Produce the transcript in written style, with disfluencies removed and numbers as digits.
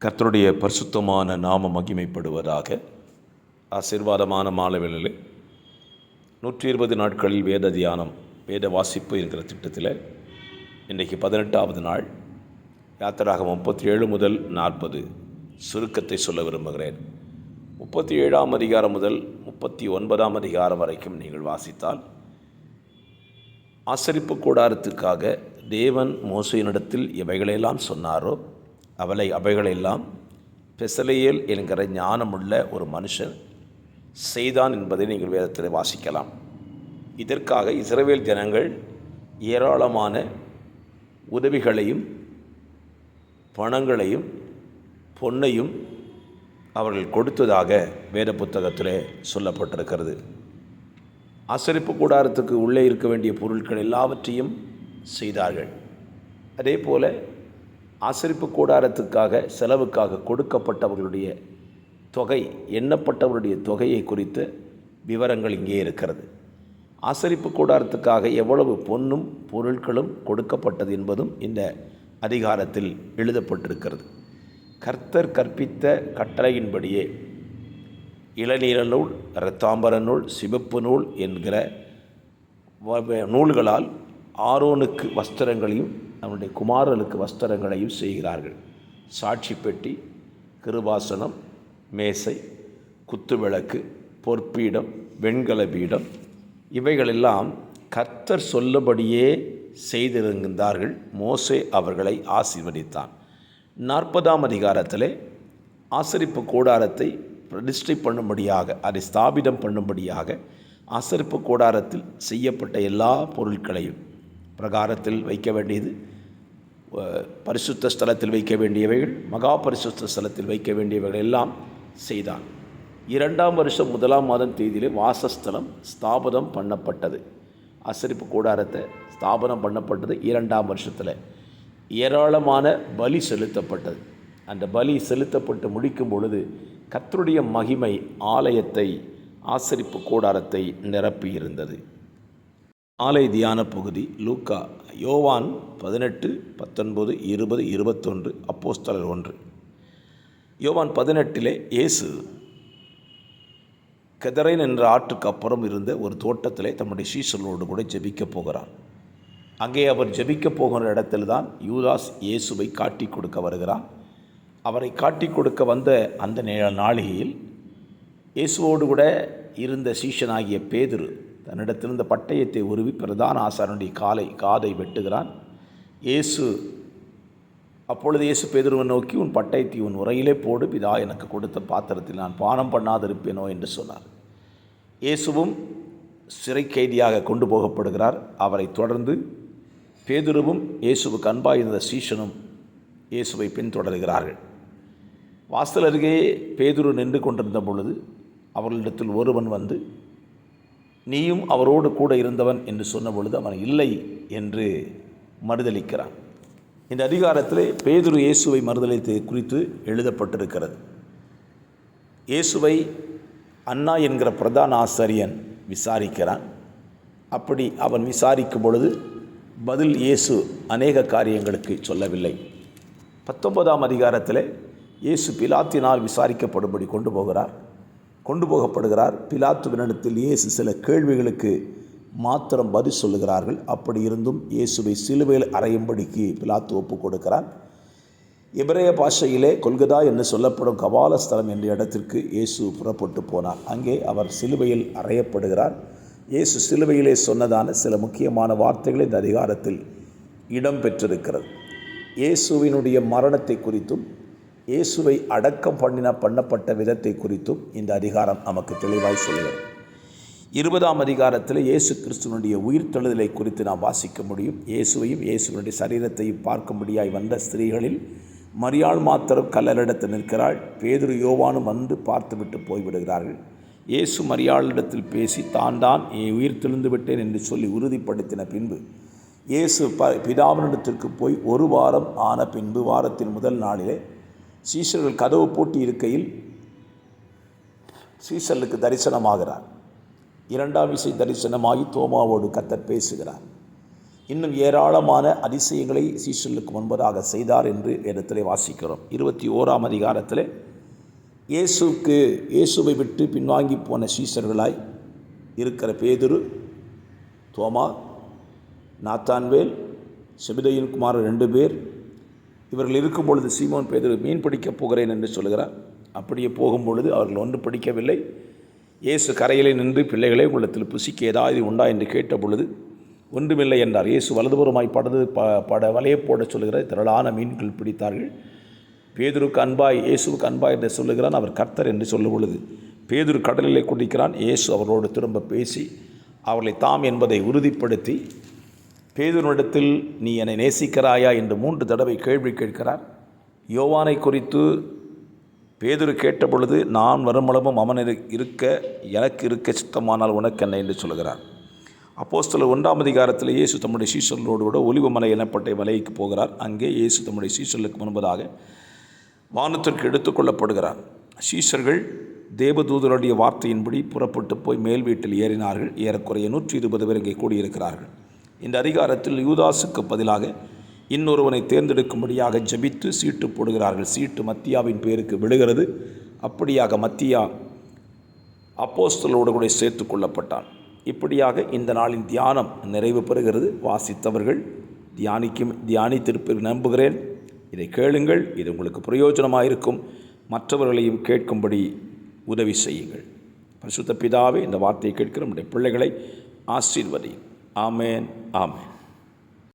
கர்த்தருடைய பரிசுத்தமான நாம மகிமைப்படுவதாக. ஆசீர்வாதமான மாலைவேளையில் 120 நாட்களில் வேத தியானம், வேத வாசிப்பு என்கிற திட்டத்தில் இன்றைக்கு 18வது நாள். யாத்திராகமம் 37 முதல் 40 சுருக்கத்தை சொல்ல விரும்புகிறேன். 37ஆம் அதிகாரம் முதல் 39ஆம் அதிகாரம் வரைக்கும் நீங்கள் வாசித்தால், ஆசரிப்பு கூடாரத்துக்காக தேவன் மோசேயினிடத்தில் எவைகளெல்லாம் சொன்னாரோ அவைகளெல்லாம் பெசலெயேல் என்கிற ஞானமுள்ள ஒரு மனுஷன் செய்தான் என்பதை நீங்கள் வேதத்தில் வாசிக்கலாம். இதற்காக இஸ்ரவேல் ஜனங்கள் ஏராளமான உதவிகளையும் பணங்களையும் பொன்னையும் அவர்கள் கொடுத்ததாக வேத புத்தகத்திலே சொல்லப்பட்டிருக்கிறது. ஆசரிப்பு கூடாரத்துக்கு உள்ளே இருக்க வேண்டிய பொருட்கள் எல்லாவற்றையும் செய்தார்கள். அதே போல் ஆசரிப்பு கூடாரத்துக்காக செலவுக்காக கொடுக்கப்பட்டவர்களுடைய தொகை, எண்ணப்பட்டவருடைய தொகையை குறித்த விவரங்கள் இங்கே இருக்கிறது. ஆசரிப்பு கூடாரத்துக்காக எவ்வளவு பொன்னும் பொருட்களும் கொடுக்கப்பட்டது என்பதும் இந்த அதிகாரத்தில் எழுதப்பட்டிருக்கிறது. கர்த்தர் கற்பித்த கட்டளையின்படியே இளநீல நூல், இரத்தாம்பர நூல், சிவப்பு நூல் என்கிற நூல்களால் ஆரோனுக்கு வஸ்திரங்களையும் அவனுடைய குமாரர்களுக்கு வஸ்திரங்களையும் செய்கிறார்கள். சாட்சி பெட்டி, கிருபாசனம், மேசை, குத்துவிளக்கு, பொற்பீடம், வெண்கல பீடம் இவைகளெல்லாம் கர்த்தர் சொல்லபடியே செய்திருந்தார்கள். மோசே அவர்களை ஆசீர்வதித்தான். 40ஆம் அதிகாரத்திலே ஆசரிப்பு கூடாரத்தை பிரதிஷ்டை பண்ணும்படியாக, அதை ஸ்தாபிதம் பண்ணும்படியாக ஆசரிப்பு கூடாரத்தில் செய்யப்பட்ட எல்லா பொருட்களையும், பிரகாரத்தில் வைக்க வேண்டியது, பரிசுத்த ஸ்தலத்தில் வைக்க வேண்டியவைகள், மகா பரிசுத்த ஸ்தலத்தில் வைக்க வேண்டியவைகள் எல்லாம் செய்தான். 2ஆம் வருஷம் 1ஆம் மாதம் தேதியிலே வாசஸ்தலம் ஸ்தாபனம் பண்ணப்பட்டது. ஆசரிப்பு கூடாரத்தை ஸ்தாபனம் பண்ணப்பட்டது 2ஆம் வருஷத்தில். ஏராளமான பலி செலுத்தப்பட்டது. அந்த பலி செலுத்தப்பட்டு முடிக்கும் பொழுது கர்த்தருடைய மகிமை ஆலயத்தை, ஆசரிப்பு கூடாரத்தை நிரப்பியிருந்தது. ஆலய தியான பகுதி லூக்கா, யோவான் 18, 19, 20, 21, அப்போஸ்தலர் 1. யோவான் 18 இயேசு கெதரேன் என்ற ஆற்றுக்கு அப்புறம் இருந்த ஒரு தோட்டத்திலே தம்முடைய சீஷர்களோடு கூட ஜெபிக்கப் போகிறார். அங்கே அவர் ஜெபிக்கப் போகிற இடத்தில்தான் யூதாஸ் இயேசுவை காட்டி கொடுக்க வருகிறார். அவரை காட்டி கொடுக்க வந்த அந்த நாளிகையில் இயேசுவோடு கூட இருந்த சீஷனாகிய பேதுரு தன்னிடத்திலிருந்த பட்டயத்தை உருவி பிரதான ஆசாரனுடைய காதை வெட்டுகிறான். அப்பொழுது இயேசு பேதுருவை நோக்கி, உன் பட்டயத்தை உன் உரையிலே போடு, பிதா எனக்கு கொடுத்த பாத்திரத்தில் நான் பானம் பண்ணாதிருப்பேனோ என்று சொன்னார். இயேசுவும் சிறை கைதியாக கொண்டு போகப்படுகிறார். அவரை தொடர்ந்து பேதுருவும் இயேசுவுக்கு அன்பாக இருந்த சீஷனும் இயேசுவை பின்தொடர்கிறார்கள். வாசல் அருகே பேதுரு நின்று கொண்டிருந்த பொழுது அவர்களிடத்தில் ஒருவன் வந்து, நீயும் அவரோடு கூட இருந்தவன் என்று சொன்ன பொழுது அவன் இல்லை என்று மறுதலிக்கிறான். இந்த அதிகாரத்திலே பேதுரு இயேசுவை மறுதலித்தது குறித்து எழுதப்பட்டிருக்கிறது. இயேசுவை அன்னா என்கிற பிரதான ஆசாரியன் விசாரிக்கிறான். அப்படி அவன் விசாரிக்கும் பொழுது பதில் இயேசு அநேக காரியங்களுக்கு சொல்லவில்லை. 19ஆம் அதிகாரத்தில் இயேசு பிலாத்தினால் விசாரிக்கப்படும்படி கொண்டு போகப்படுகிறார். பிலாத்துவினிடத்தில் இயேசு சில கேள்விகளுக்கு மாத்திரம் பதில் சொல்லுகிறார்கள். அப்படி இருந்தும் இயேசுவை சிலுவையில் அறையும்படிக்கு பிலாத்து ஒப்பு கொடுக்கிறார். எபிரேய பாஷையிலே கொல்கதா என்று சொல்லப்படும் கபால ஸ்தலம் என்ற இடத்திற்கு இயேசு புறப்பட்டு போனார். அங்கே அவர் சிலுவையில் அறையப்படுகிறார். இயேசு சிலுவையிலே சொன்னதான சில முக்கியமான வார்த்தைகள் இந்த அதிகாரத்தில் இடம் பெற்றிருக்கிறது. இயேசுவினுடைய மரணத்தை குறித்தும் இயேசுவை அடக்கம் பண்ணப்பட்ட விதத்தை குறித்தும் இந்த அதிகாரம் நமக்கு தெளிவாய் சொல்கிறது. 20ஆம் அதிகாரத்தில் இயேசு கிறிஸ்துவனுடைய உயிர்த்தெழுதலை குறித்து நாம் வாசிக்க முடியும். இயேசுவையும் இயேசுவனுடைய சரீரத்தையும் பார்க்கும்படியாய் வந்த ஸ்திரீகளில் மரியாள் மாத்திரம் கல்லறிடத்தில் நிற்கிறாள். பேதுரு யோவானும் வந்து பார்த்துவிட்டு போய்விடுகிறார்கள். இயேசு மரியாளிடத்தில் பேசி தான் உயிர்த்தெழுந்து விட்டேன் என்று சொல்லி உறுதிப்படுத்தின பின்பு இயேசு பிதாவினிடத்திற்கு போய் 1 வாரம் ஆன பின்பு வாரத்தின் முதல் நாளிலே சீஷர்கள் கதவு பூட்டி இருக்கையில் சீஷர்களுக்கு தரிசனமாகிறார். 2ஆம் விசை தரிசனமாகி தோமாவோடு கர்த்தர் பேசுகிறார். இன்னும் ஏராளமான அதிசயங்களை சீஷர்களுக்கு முன்பதாக செய்தார் என்று இடத்திலே வாசிக்கிறோம். 21ஆம் அதிகாரத்தில் இயேசுவை விட்டு பின்வாங்கி போன சீஷர்களாய் இருக்கிற பேதுரு, தோமா, நாத்தான்வேல், செபதேயின் குமாரர் 2 பேர், இவர்கள் இருக்கும் பொழுது சீமோன் பேதுரு மீன் பிடிக்கப் போகிறேன் என்று சொல்கிறார். அப்படியே போகும்பொழுது அவர்கள் ஒன்றும் பிடிக்கவில்லை. இயேசு கரையிலே நின்று, பிள்ளைகளே, உள்ளத்தில் புசிக்க ஏதாவது உண்டா என்று கேட்ட பொழுது ஒன்றுமில்லை என்றார். இயேசு வலதுபுறமாய் வலையை போட சொல்லுகிறார். திரளான மீன்கள் பிடித்தார்கள். இயேசுவுக்கு அன்பாய் என்று சொல்லுகிறான். அவர் கர்த்தர் என்று சொல்லும் பொழுது பேதுரு கடலிலே குதிக்கிறான். இயேசு அவரோடு திரும்ப பேசி அவர்களை தாம் என்பதை உறுதிப்படுத்தி, பேதுருவிடத்தில் நீ என்னை நேசிக்கிறாயா என்று 3 தடவை கேள்வி கேட்கிறார். யோவானை குறித்து பேதுரு கேட்ட பொழுது, நான் வருமளவும் அவன் எனக்கு இருக்க சித்தமானால் உனக்கு என்ன என்று சொல்கிறார். அப்போஸ்தலர் 1ஆம் அதிகாரத்தில் இயேசு தம்முடைய சீஷர்களோடு கூட ஒலிவமலை எனப்பட்ட மலைக்கு போகிறார். அங்கே இயேசு தம்முடைய சீஷர்களுக்கு முன்பதாக வானத்திற்கு எடுத்துக்கொள்ளப்படுகிறார். சீஷர்கள் தேவதூதருடைய வார்த்தையின்படி புறப்பட்டு போய் மேல் வீட்டில் ஏறினார்கள். ஏறக்குறைய 120 பேர் இங்கே கூடியிருக்கிறார்கள். இந்த அதிகாரத்தில் யூதாசுக்கு பதிலாக இன்னொருவனை தேர்ந்தெடுக்கும்படியாக ஜெபித்து சீட்டு போடுகிறார்கள். சீட்டு மத்தியாவின் பேருக்கு விழுகிறது. அப்படியாக மத்தியா அப்போஸ்தலரோடு கூட சேர்த்து கொள்ளப்பட்டான். இப்படியாக இந்த நாளின் தியானம் நிறைவு பெறுகிறது. வாசித்தவர்கள் தியானித்திருப்பீர்கள் நம்புகிறேன். இதை கேளுங்கள். இது உங்களுக்கு பிரயோஜனமாயிருக்கும். மற்றவர்களையும் கேட்கும்படி உதவி செய்யுங்கள். பரிசுத்த பிதாவே, இந்த வார்த்தையை கேட்கிற நம்முடைய பிள்ளைகளை ஆசீர்வதியும். ஆமேன், ஆமேன்.